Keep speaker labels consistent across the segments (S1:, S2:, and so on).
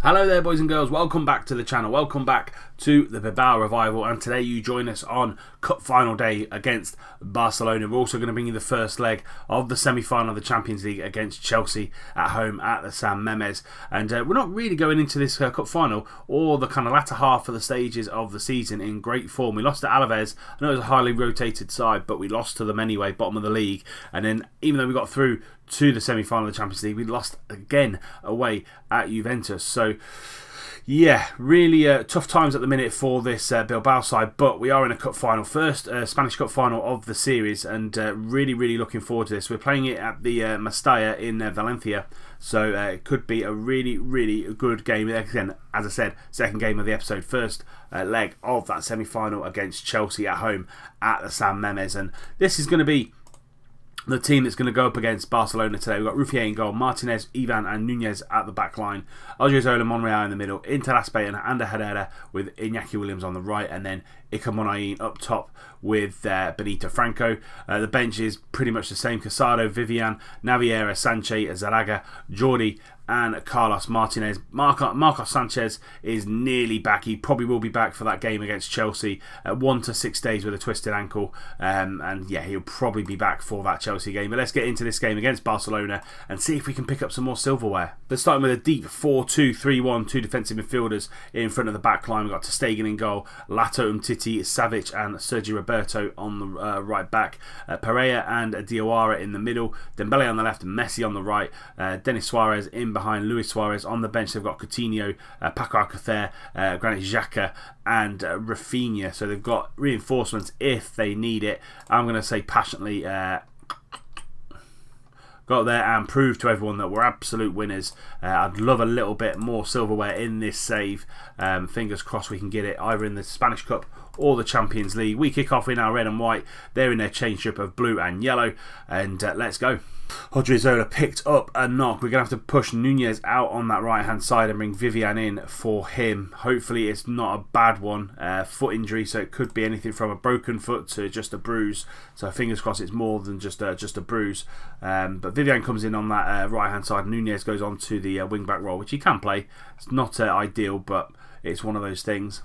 S1: Hello there boys and girls, welcome back to the channel, welcome back to the Bilbao Revival, and today you join us on Cup Final Day against Barcelona. We're also going to bring you the first leg of the semi-final of the Champions League against Chelsea at home at the San Mamés. And we're not really going into this Cup Final or the kind of latter half of the stages of the season in great form. We lost to Alaves. I know it was a highly rotated side, but we lost to them anyway, bottom of the league. And then even though we got through to the semi-final of the Champions League, we lost again away at Juventus. So yeah, really tough times at the minute for this Bilbao side, but we are in a cup final, first Spanish cup final of the series, and really looking forward to this. We're playing it at the Mestalla in Valencia, so it could be a really good game. Again, as I said, second game of the episode, first leg of that semi-final against Chelsea at home at the San Mamés, and this is going to be the team that's going to go up against Barcelona today. We've got Ruffier in goal, Martinez, Ivan and Nunez at the back line, Odriozola, Monreal in the middle, Interaspe and Ander Herrera with Iñaki Williams on the right, and then Iker Muniain up top with Benito Franco. The bench is pretty much the same: Casado, Vivian, Naviera, Sanchez, Zaraga, Jordi and Carlos Martinez. Marcos Sanchez is nearly back. He probably will be back for that game against Chelsea. 1 to 6 days with a twisted ankle, and yeah, he'll probably be back for that Chelsea game. But let's get into this game against Barcelona and see if we can pick up some more silverware. Let's start with a deep 4-2-3-1, two defensive midfielders in front of the back line. We've got Ter Stegen in goal, Lato, Umtiti, Savic and Sergi Roberto on the right back, Pereira and Diawara in the middle, Dembele on the left, Messi on the right, Denis Suarez in behind Luis Suarez. On the bench they've got Coutinho, Paco Alcacer, Granit Xhaka and Rafinha, so they've got reinforcements if they need it. I'm going to say passionately, got there and proved to everyone that we're absolute winners. I'd love a little bit more silverware in this save. Fingers crossed we can get it either in the Spanish Cup or the Champions League. We kick off in our red and white. They're in their change strip of blue and yellow, and let's go. Odriozola picked up a knock. We're going to have to push Nunez out on that right hand side and bring Vivian in for him. Hopefully it's not a bad one. Foot injury, so it could be anything from a broken foot to just a bruise, so fingers crossed it's more than just a bruise. But Vivian comes in on that right hand side. Nunez goes on to the wing back role, which he can play. It's not ideal, but it's one of those things.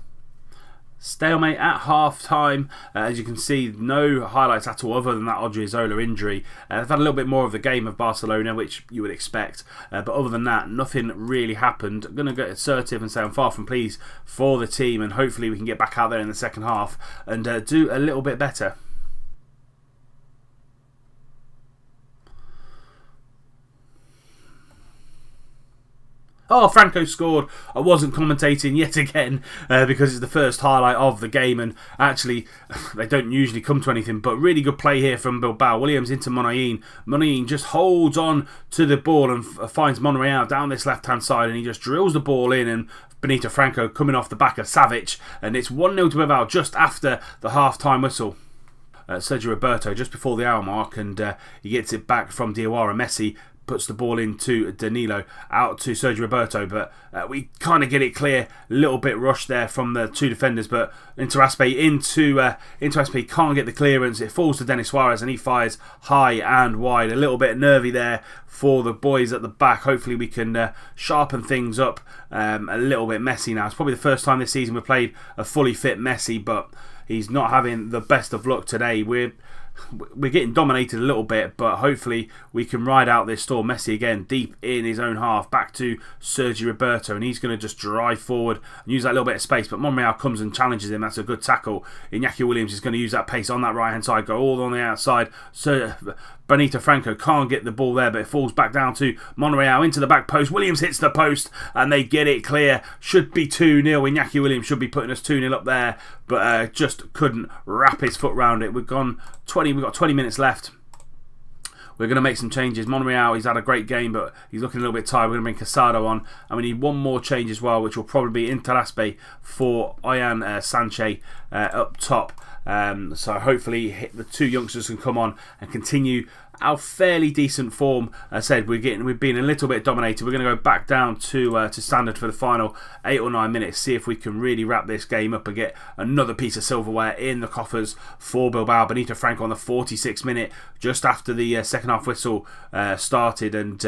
S1: Stalemate at half time. As you can see, no highlights at all other than that Odriozola injury. They've had a little bit more of the game of Barcelona, which you would expect, but other than that nothing really happened. I'm going to get assertive and say I'm far from pleased for the team, and hopefully we can get back out there in the second half and do a little bit better. Oh, Franco scored. I wasn't commentating yet again because it's the first highlight of the game, and actually they don't usually come to anything, but really good play here from Bilbao. Williams into Muniain. Muniain just holds on to the ball and finds Monreal down this left hand side, and he just drills the ball in, and Benito Franco coming off the back of Savic, and it's 1-0 to Bilbao just after the half time whistle. Sergio Roberto just before the hour mark, and he gets it back from Diawara. Messi puts the ball into Danilo, out to Sergio Roberto, but we kind of get it clear. A little bit rushed there from the two defenders, but Interaspe Interaspe can't get the clearance. It falls to Denis Suarez and he fires high and wide. A little bit nervy there for the boys at the back. Hopefully we can sharpen things up. A little bit messy now. It's probably the first time this season we've played a fully fit Messi, but he's not having the best of luck today. We're getting dominated a little bit, but hopefully we can ride out this storm. Messi again deep in his own half, back to Sergi Roberto, and he's going to just drive forward and use that little bit of space, but Monreal comes and challenges him. That's a good tackle. Iñaki Williams is going to use that pace on that right hand side, go all on the outside. So Benito Franco can't get the ball there, but it falls back down to Monreal into the back post. Williams hits the post and they get it clear. Should be 2-0. Iñaki Williams should be putting us 2-0 up there, but just couldn't wrap his foot round it. We've got 20 minutes left. We're going to make some changes. Monreal, he's had a great game, but he's looking a little bit tired. We're going to bring Casado on, and we need one more change as well, which will probably be Interaspe for Ian Sanchez up top. So hopefully the two youngsters can come on and continue our fairly decent form. As I said, we've been a little bit dominated. We're going to go back down to standard for the final 8 or 9 minutes, see if we can really wrap this game up and get another piece of silverware in the coffers for Bilbao. Benito Franco on the 46th minute, just after the second half whistle started, and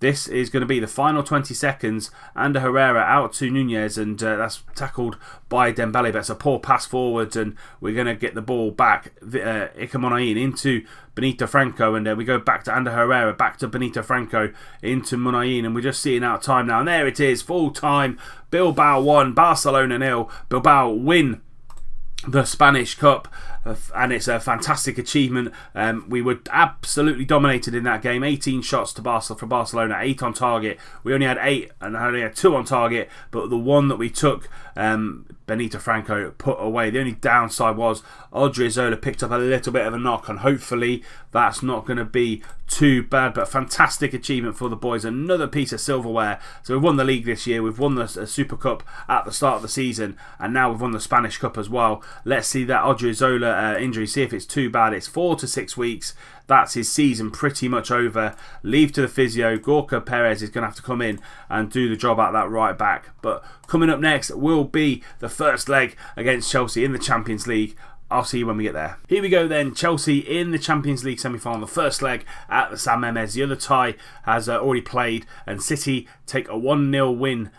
S1: This is going to be the final 20 seconds. Ander Herrera out to Nunez, and that's tackled by Dembele, but it's a poor pass forward, and we're going to get the ball back. Iker Muniain into Benito Franco, and we go back to Ander Herrera, back to Benito Franco, into Muniain, and we're just seeing out time now. And there it is, full time. Bilbao 1, Barcelona 0. Bilbao win the Spanish Cup, and it's a fantastic achievement. We were absolutely dominated in that game. 18 shots to for Barcelona, 8 on target. We only had 8 and only had 2 on target, but the one that we took, Benito Franco put away. The only downside was Odriozola picked up a little bit of a knock, and hopefully that's not going to be too bad, but fantastic achievement for the boys. Another piece of silverware. So we've won the league this year, we've won the Super Cup at the start of the season, and now we've won the Spanish Cup as well. Let's see that Odriozola injury, see if it's too bad. It's 4 to 6 weeks. That's his season pretty much over. Leave to the physio. Gorka Perez is going to have to come in and do the job at that right back. But coming up next will be the first leg against Chelsea in the Champions League. I'll see you when we get there. Here we go then. Chelsea in the Champions League semi-final. The first leg at the San Mamés. The other tie has already played, and City take a 1-0 win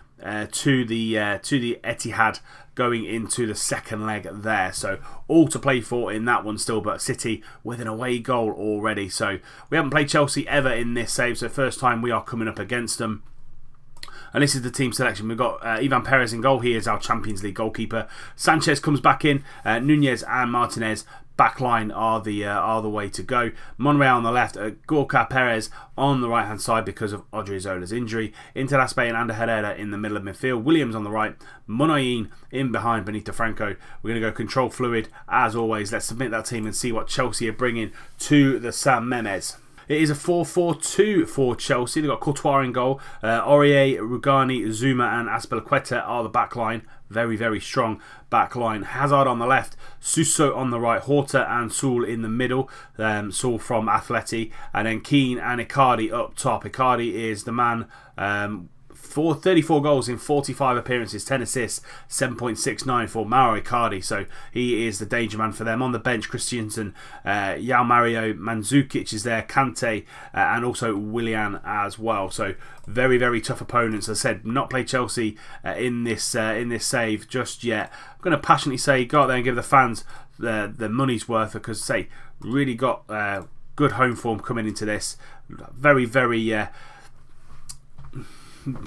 S1: to the Etihad going into the second leg there. So all to play for in that one still, but City with an away goal already. So we haven't played Chelsea ever in this save, so first time we are coming up against them. And this is the team selection. We've got Ivan Perez in goal. He is our Champions League goalkeeper. Sanchez comes back in. Nunez and Martinez back line are the way to go. Monreal on the left, Gorka Perez on the right hand side because of Odriozola's injury. Interlaspe and Ander Herrera in the middle of midfield. Williams on the right, Muniain in behind Benito Franco. We're going to go control fluid as always. Let's submit that team and see what Chelsea are bringing to the San Mamés. It is a 4-4-2 for Chelsea. They've got Courtois in goal. Aurier, Rugani, Zuma and Azpilicueta are the back line. Very, very strong back line. Hazard on the left, Suso on the right, Horta and Saul in the middle. Saul from Atleti. And then Keane and Icardi up top. Icardi is the man... 34 goals in 45 appearances, 10 assists, 7.69 for Mauro Icardi. So he is the danger man for them. On the bench, Christensen, João Mario Mandzukic is there, Kante, and also Willian as well. So very, very tough opponents. As I said, not played Chelsea in this save just yet. I'm going to passionately say go out there and give the fans the money's worth, because say really got good home form coming into this. Very, very...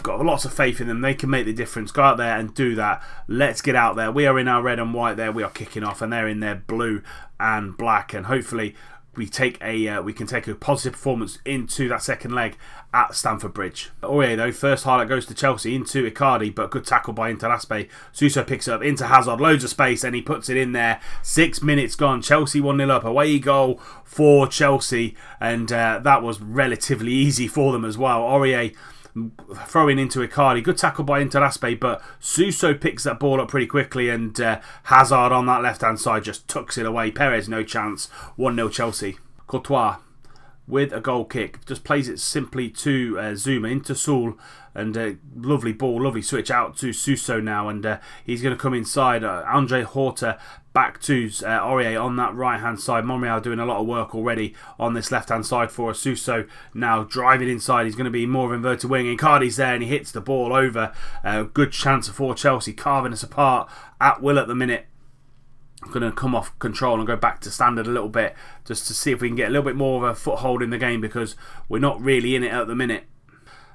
S1: got lots of faith in them. They can make the difference. Go out there and do that. Let's get out there. We are in our red and white there. We are kicking off, and they're in their blue and black. And hopefully we can take a positive performance into that second leg at Stamford Bridge. Aurier though, first highlight goes to Chelsea into Icardi, but good tackle by Interlaspe. Suso picks it up into Hazard, loads of space, and he puts it in there. 6 minutes gone. Chelsea 1-0 up. Away goal for Chelsea, and that was relatively easy for them as well. Aurier throwing into Icardi. Good tackle by Interlaspe, but Suso picks that ball up pretty quickly, and Hazard on that left-hand side just tucks it away. Perez, no chance. 1-0 Chelsea. Courtois with a goal kick. Just plays it simply to Zuma into Saul, and lovely ball, lovely switch out to Suso now, and he's going to come inside. Andre Horta back to Aurier on that right hand side. Monreal doing a lot of work already on this left hand side for Suso. Now driving inside, he's going to be more of an inverted wing. Icardi's there and he hits the ball over. Good chance for Chelsea, carving us apart at will at the minute. I'm going to come off control and go back to standard a little bit, just to see if we can get a little bit more of a foothold in the game, because we're not really in it at the minute.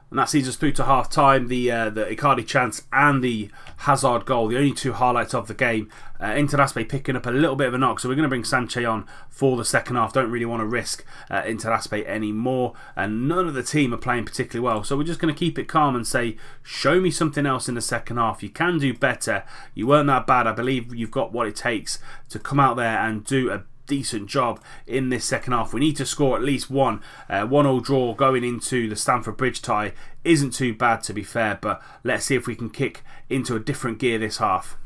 S1: And that sees us through to half time. The Icardi chance and the Hazard goal, the only two highlights of the game. Interlaspe picking up a little bit of a knock, so we're going to bring Sanchez on for the second half. Don't really want to risk Interlaspe anymore, and none of the team are playing particularly well, so we're just going to keep it calm and say, show me something else in the second half. You can do better. You weren't that bad. I believe you've got what it takes to come out there and do a decent job in this second half. We need to score at least one. 1-1 draw going into the Stamford Bridge tie isn't too bad, to be fair, but let's see if we can kick into a different gear this half.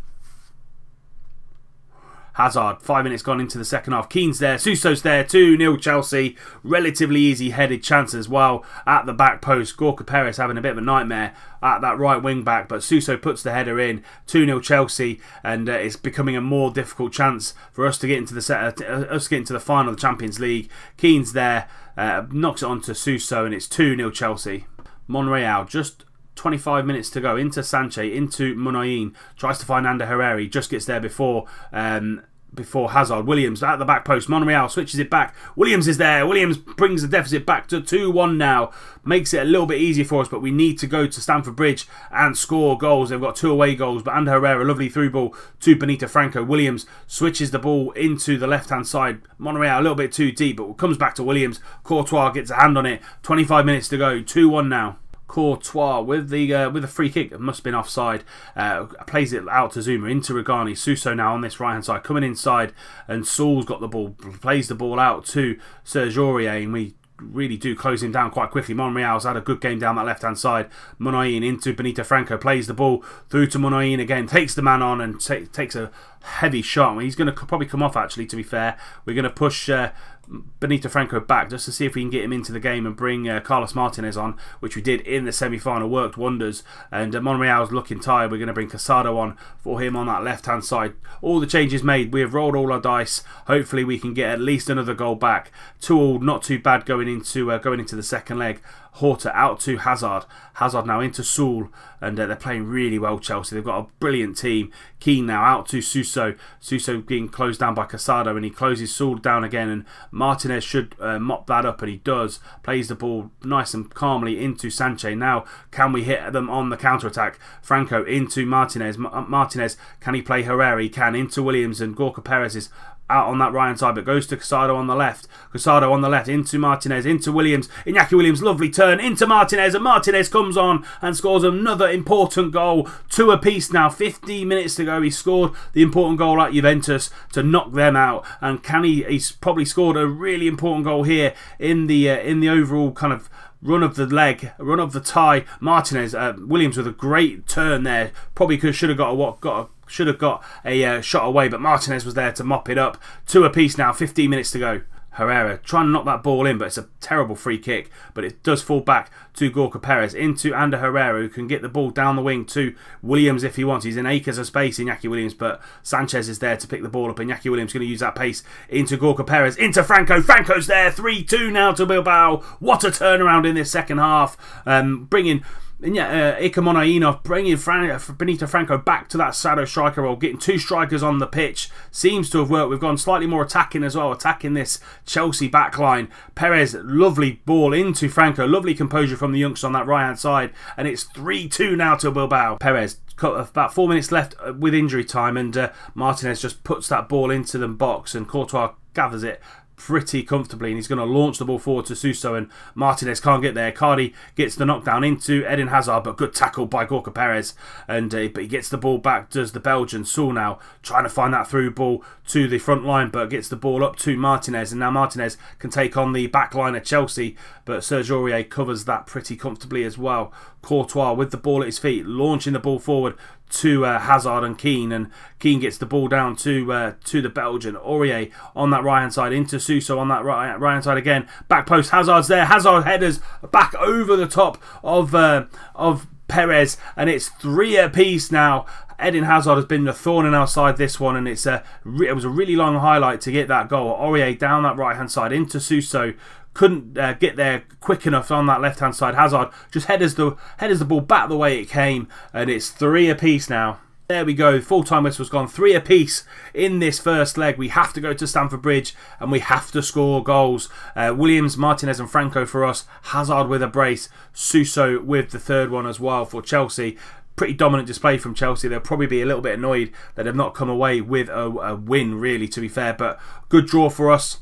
S1: Hazard, 5 minutes gone into the second half. Keane's there, Suso's there, 2-0 Chelsea. Relatively easy headed chance as well at the back post. Gorka Perez having a bit of a nightmare at that right wing back, but Suso puts the header in. 2-0 Chelsea, and it's becoming a more difficult chance for us to get into the final of the Champions League. Keane's there, knocks it onto Suso, and it's 2-0 Chelsea. Monreal, just 25 minutes to go, into Sanchez, into Munayin, tries to find Ander Herrera, just gets there before Hazard. Williams at the back post, Monreal switches it back, Williams is there, Williams brings the deficit back to 2-1 now, makes it a little bit easier for us, but we need to go to Stamford Bridge and score goals. They've got 2 away goals, but Ander Herrera, lovely through ball to Benito Franco. Williams switches the ball into the left hand side, Monreal a little bit too deep, but comes back to Williams. Courtois gets a hand on it, 25 minutes to go, 2-1 now. Courtois with the free kick, it must have been offside, plays it out to Zuma, into Regani. Suso now on this right hand side, coming inside, and Saul's got the ball, plays the ball out to Serge Aurier, and we really do close him down quite quickly. Monreal's had a good game down that left hand side. Munayin into Benito Franco, plays the ball through to Munayin again, takes the man on and takes a heavy shot. He's going to probably come off, actually, to be fair. We're going to push Benito Franco back just to see if we can get him into the game and bring Carlos Martinez on, which we did in the semi-final, worked wonders. And Monreal's looking tired. We're going to bring Casado on for him on that left hand side. All the changes made, we have rolled all our dice. Hopefully we can get at least another goal back. 2-2, not too bad going into the second leg. Horta out to Hazard. Hazard now into Saul, and they're playing really well, Chelsea. They've got a brilliant team. Keane now out to Suso. Suso being closed down by Casado, and he closes Saul down again, and Martinez should mop that up, and he does. Plays the ball nice and calmly into Sanchez. Now, can we hit them on the counter-attack? Franco into Martinez. Martinez, can he play Herrera? He can. Into Williams, and Gorka Perez is out on that right hand side, but goes to Casado on the left. Casado on the left, into Martinez, into Williams. Iñaki Williams, lovely turn into Martinez, and Martinez comes on and scores another important goal. 2 apiece now, 15 minutes to go. He scored the important goal at Juventus to knock them out, and he's probably scored a really important goal here in the overall kind of run of the tie. Martinez, Williams with a great turn there. Probably should have got a shot away, but Martinez was there to mop it up. 2 apiece now, 15 minutes to go. Herrera trying to knock that ball in, but it's a terrible free kick, but it does fall back to Gorka Perez, into Ander Herrera, who can get the ball down the wing to Williams if he wants. He's in acres of space, Iñaki Williams, but Sanchez is there to pick the ball up. Iñaki Williams going to use that pace into Gorka Perez, into Franco. Franco's there, 3-2 now to Bilbao. What a turnaround in this second half, bringing Iker Munayin, bringing Benito Franco back to that shadow striker role, getting 2 strikers on the pitch. Seems to have worked. We've gone slightly more attacking as well, attacking this Chelsea backline. Perez, lovely ball into Franco, lovely composure from the youngster on that right hand side, and it's 3-2 now to Bilbao. Perez, about 4 minutes left with injury time, and Martinez just puts that ball into the box, and Courtois gathers it pretty comfortably, and he's going to launch the ball forward to Suso, and Martinez can't get there. Cardi gets the knockdown into Eden Hazard, but good tackle by Gorka Perez, and but he gets the ball back, does the Belgian. Saul now trying to find that through ball to the front line, but gets the ball up to Martinez, and now Martinez can take on the back line of Chelsea, but Serge Aurier covers that pretty comfortably as well. Courtois with the ball at his feet, launching the ball forward to Hazard and Keane, and Keane gets the ball down to the Belgian. Aurier on that right hand side, into Suso on that right hand side again. Back post, Hazard's there. Hazard headers back over the top of Perez, and it's 3 apiece now. Eden Hazard has been the thorn in our side this one, and it was a really long highlight to get that goal. Aurier down that right hand side into Suso. Couldn't get there quick enough on that left hand side. Hazard just headers the ball back the way it came, and it's 3 apiece now. There we go, full-time whistle's gone. 3 apiece in this first leg. We have to go to Stamford Bridge and we have to score goals. Williams, Martinez and Franco for us. Hazard with a brace. Suso with the third one as well for Chelsea. Pretty dominant display from Chelsea. They'll probably be a little bit annoyed that they've not come away with a win, really, to be fair. But good draw for us.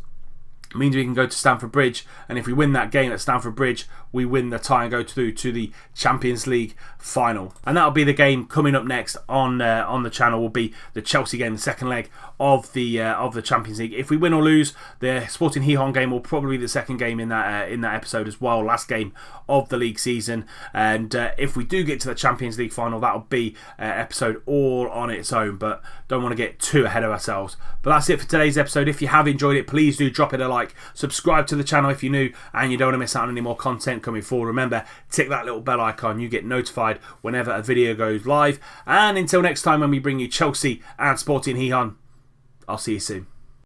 S1: Means we can go to Stamford Bridge, and if we win that game at Stamford Bridge, we win the tie and go through to the Champions League final. And that'll be the game coming up next on the channel. Will be the Chelsea game, the second leg of the Champions League. If we win or lose, the Sporting Gijón game will probably be the second game in that episode as well, last game of the league season. And if we do get to the Champions League final, that'll be episode all on its own. But don't want to get too ahead of ourselves. But that's it for today's episode. If you have enjoyed it, please do drop it a like. Subscribe to the channel if you're new and you don't want to miss out on any more content coming forward. Remember, tick that little bell icon. You get notified whenever a video goes live. And until next time when we bring you Chelsea and Sporting Gijón, I'll see you soon.